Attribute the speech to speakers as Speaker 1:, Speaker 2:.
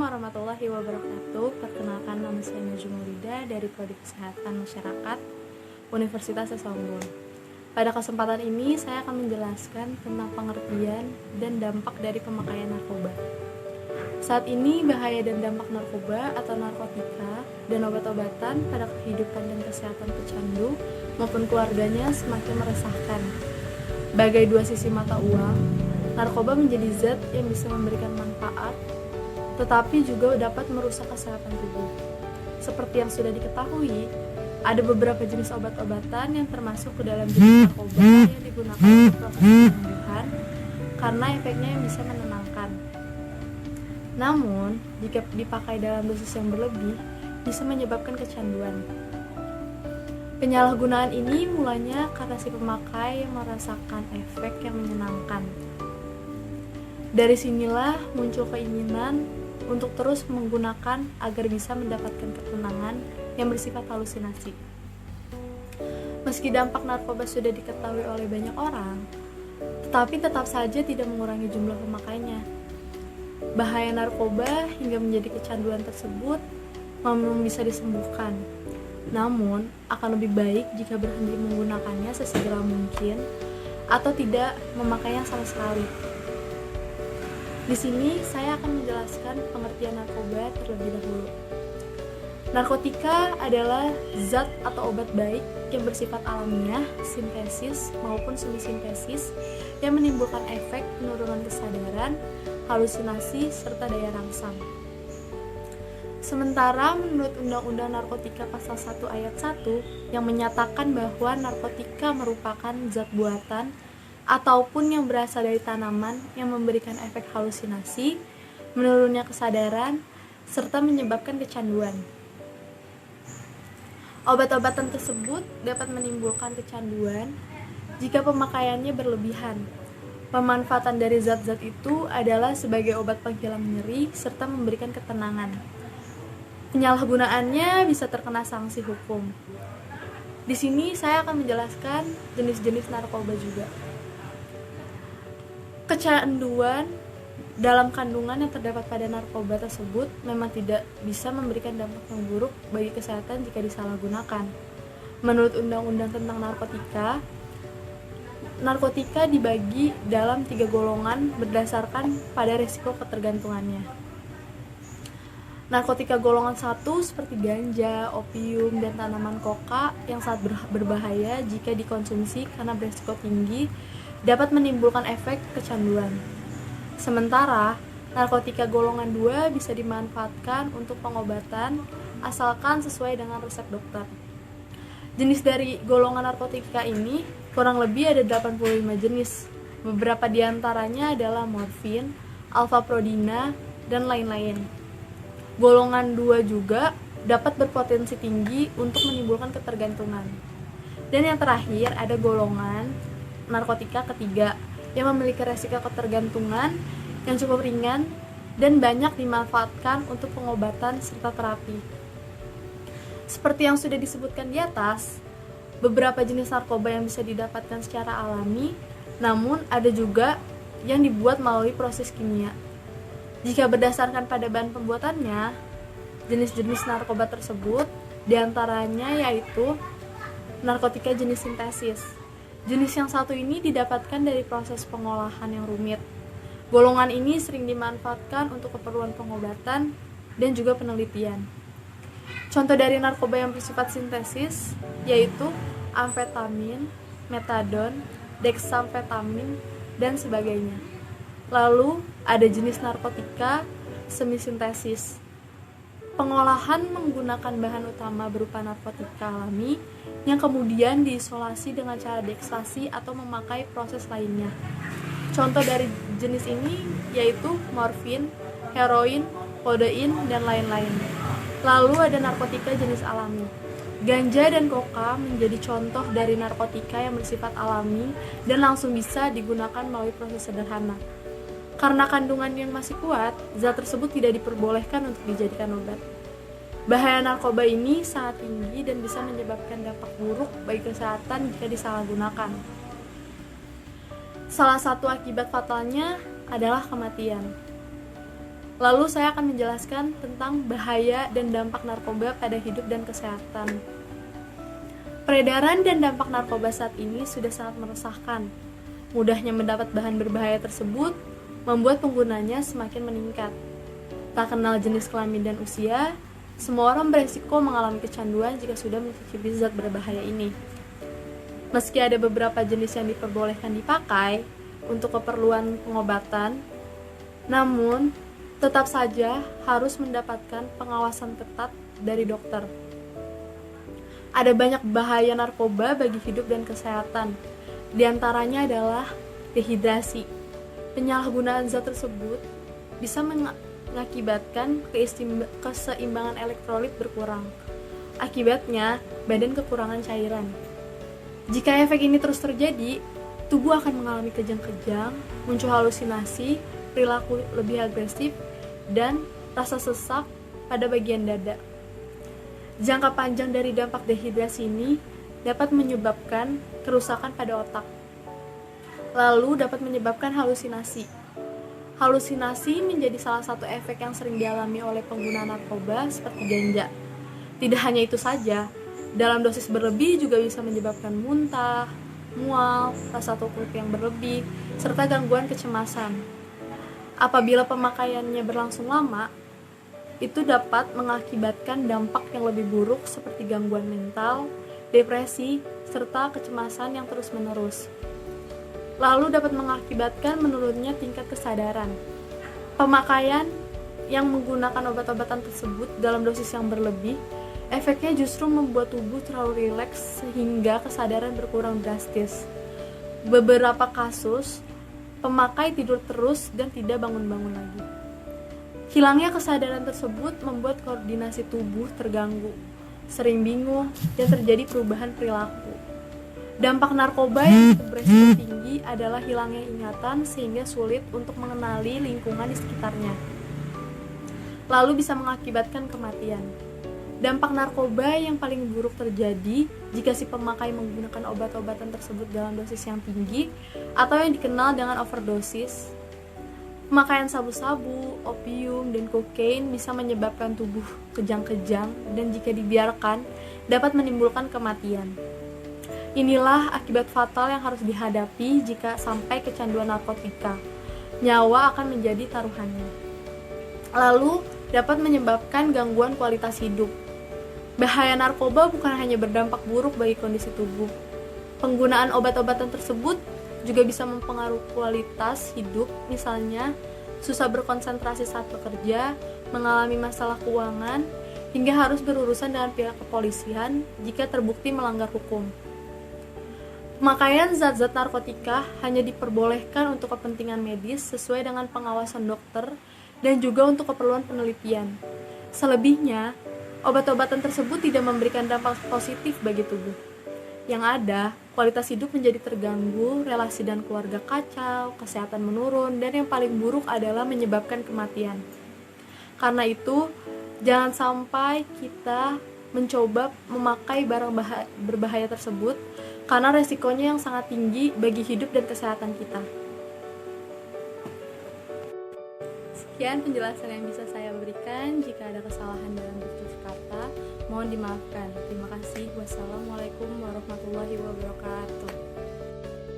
Speaker 1: warahmatullahi wabarakatuh. Perkenalkan, nama saya Najwa Maulida dari Prodi Kesehatan Masyarakat Universitas Sasaunggul. Pada kesempatan ini saya akan menjelaskan tentang pengertian dan dampak dari pemakaian narkoba. Saat ini bahaya dan dampak narkoba atau narkotika dan obat-obatan pada kehidupan dan kesehatan pecandu maupun keluarganya semakin meresahkan. Bagai dua sisi mata uang, narkoba menjadi zat yang bisa memberikan manfaat, tetapi juga dapat merusak kesehatan tubuh. Seperti yang sudah diketahui, ada beberapa jenis obat-obatan yang termasuk ke dalam jenis narkoba yang digunakan untuk proses penyembuhan karena efeknya yang bisa menenangkan. Namun, jika dipakai dalam dosis yang berlebih, bisa menyebabkan kecanduan. Penyalahgunaan ini mulanya karena si pemakai yang merasakan efek yang menyenangkan. Dari sinilah muncul keinginan untuk terus menggunakan agar bisa mendapatkan ketenangan yang bersifat halusinasi. Meski dampak narkoba sudah diketahui oleh banyak orang, tetapi tetap saja tidak mengurangi jumlah pemakainya. Bahaya narkoba hingga menjadi kecanduan tersebut memang bisa disembuhkan. Namun, akan lebih baik jika berhenti menggunakannya sesegera mungkin atau tidak memakainya sama sekali. Di sini saya akan menjelaskan pengertian narkoba terlebih dahulu. Narkotika adalah zat atau obat baik yang bersifat alamiah, sintesis maupun semi-sintesis yang menimbulkan efek penurunan kesadaran, halusinasi, serta daya rangsang. Sementara menurut Undang-Undang Narkotika Pasal 1 Ayat 1 yang menyatakan bahwa narkotika merupakan zat buatan ataupun yang berasal dari tanaman yang memberikan efek halusinasi, menurunnya kesadaran, serta menyebabkan kecanduan. Obat-obatan tersebut dapat menimbulkan kecanduan jika pemakaiannya berlebihan. Pemanfaatan dari zat-zat itu adalah sebagai obat penghilang nyeri serta memberikan ketenangan. Penyalahgunaannya bisa terkena sanksi hukum. Di sini saya akan menjelaskan jenis-jenis narkoba juga. Kecanduan dalam kandungan yang terdapat pada narkoba tersebut memang tidak bisa memberikan dampak yang buruk bagi kesehatan jika disalahgunakan. Menurut Undang-Undang tentang narkotika dibagi dalam 3 golongan berdasarkan pada risiko ketergantungannya. Narkotika golongan 1 seperti ganja, opium, dan tanaman koka yang sangat berbahaya jika dikonsumsi karena berisiko tinggi dapat menimbulkan efek kecanduan. Sementara, narkotika golongan 2 bisa dimanfaatkan untuk pengobatan asalkan sesuai dengan resep dokter. Jenis dari golongan narkotika ini kurang lebih ada 85 jenis. Beberapa diantaranya adalah morfin, alfa-prodina, dan lain-lain. Golongan 2 juga dapat berpotensi tinggi untuk menimbulkan ketergantungan. Dan yang terakhir ada golongan narkotika ketiga yang memiliki resiko ketergantungan yang cukup ringan dan banyak dimanfaatkan untuk pengobatan serta terapi. Seperti yang sudah disebutkan di atas, beberapa jenis narkoba yang bisa didapatkan secara alami, namun ada juga yang dibuat melalui proses kimia. Jika berdasarkan pada bahan pembuatannya, jenis-jenis narkoba tersebut diantaranya yaitu narkotika jenis sintesis. Jenis yang satu ini didapatkan dari proses pengolahan yang rumit. Golongan ini sering dimanfaatkan untuk keperluan pengobatan dan juga penelitian. Contoh dari narkoba yang bersifat sintesis yaitu amfetamin, metadon, dexamfetamin, dan sebagainya. Lalu ada jenis narkotika semi-sintesis. Pengolahan menggunakan bahan utama berupa narkotika alami yang kemudian diisolasi dengan cara diekstasi atau memakai proses lainnya. Contoh dari jenis ini yaitu morfin, heroin, kodein, dan lain-lain. Lalu ada narkotika jenis alami. Ganja dan koka menjadi contoh dari narkotika yang bersifat alami dan langsung bisa digunakan melalui proses sederhana. Karena kandungan yang masih kuat, zat tersebut tidak diperbolehkan untuk dijadikan obat. Bahaya narkoba ini sangat tinggi dan bisa menyebabkan dampak buruk bagi kesehatan jika disalahgunakan. Salah satu akibat fatalnya adalah kematian. Lalu saya akan menjelaskan tentang bahaya dan dampak narkoba pada hidup dan kesehatan. Peredaran dan dampak narkoba saat ini sudah sangat meresahkan. Mudahnya mendapat bahan berbahaya tersebut membuat penggunanya semakin meningkat. Tak kenal jenis kelamin dan usia, semua orang beresiko mengalami kecanduan jika sudah mencicipi zat berbahaya ini. Meski ada beberapa jenis yang diperbolehkan dipakai untuk keperluan pengobatan, namun tetap saja harus mendapatkan pengawasan ketat dari dokter. Ada banyak bahaya narkoba bagi hidup dan kesehatan. Di antaranya adalah dehidrasi. Penyalahgunaan zat tersebut bisa mengakibatkan keseimbangan elektrolit berkurang. Akibatnya, badan kekurangan cairan. Jika efek ini terus terjadi, tubuh akan mengalami kejang-kejang, muncul halusinasi, perilaku lebih agresif, dan rasa sesak pada bagian dada. Jangka panjang dari dampak dehidrasi ini dapat menyebabkan kerusakan pada otak. Lalu dapat menyebabkan halusinasi. Halusinasi menjadi salah satu efek yang sering dialami oleh pengguna narkoba seperti ganja. Tidak hanya itu saja, dalam dosis berlebih juga bisa menyebabkan muntah, mual, rasa takut yang berlebih, serta gangguan kecemasan. Apabila pemakaiannya berlangsung lama, itu dapat mengakibatkan dampak yang lebih buruk seperti gangguan mental, depresi, serta kecemasan yang terus-menerus. Lalu dapat mengakibatkan menurunnya tingkat kesadaran. Pemakaian yang menggunakan obat-obatan tersebut dalam dosis yang berlebih, efeknya justru membuat tubuh terlalu rileks sehingga kesadaran berkurang drastis. Beberapa kasus, pemakai tidur terus dan tidak bangun-bangun lagi. Hilangnya kesadaran tersebut membuat koordinasi tubuh terganggu, sering bingung, dan terjadi perubahan perilaku. Dampak narkoba yang cukup beresiko tinggi adalah hilangnya ingatan sehingga sulit untuk mengenali lingkungan di sekitarnya. Lalu bisa mengakibatkan kematian. Dampak narkoba yang paling buruk terjadi jika si pemakai menggunakan obat-obatan tersebut dalam dosis yang tinggi atau yang dikenal dengan overdosis. Pemakaian sabu-sabu, opium, dan kokain bisa menyebabkan tubuh kejang-kejang dan jika dibiarkan dapat menimbulkan kematian. Inilah akibat fatal yang harus dihadapi jika sampai kecanduan narkotika. Nyawa akan menjadi taruhannya. Lalu dapat menyebabkan gangguan kualitas hidup. Bahaya narkoba bukan hanya berdampak buruk bagi kondisi tubuh. Penggunaan obat-obatan tersebut juga bisa mempengaruhi kualitas hidup, misalnya susah berkonsentrasi saat bekerja, mengalami masalah keuangan, hingga harus berurusan dengan pihak kepolisian jika terbukti melanggar hukum. Pemakaian zat-zat narkotika hanya diperbolehkan untuk kepentingan medis sesuai dengan pengawasan dokter dan juga untuk keperluan penelitian. Selebihnya, obat-obatan tersebut tidak memberikan dampak positif bagi tubuh. Yang ada, kualitas hidup menjadi terganggu, relasi dan keluarga kacau, kesehatan menurun, dan yang paling buruk adalah menyebabkan kematian. Karena itu, jangan sampai kita mencoba memakai barang berbahaya tersebut, karena resikonya yang sangat tinggi bagi hidup dan kesehatan kita. Sekian penjelasan yang bisa saya berikan. Jika ada kesalahan dalam tutur kata, mohon dimaafkan. Terima kasih. Wassalamualaikum.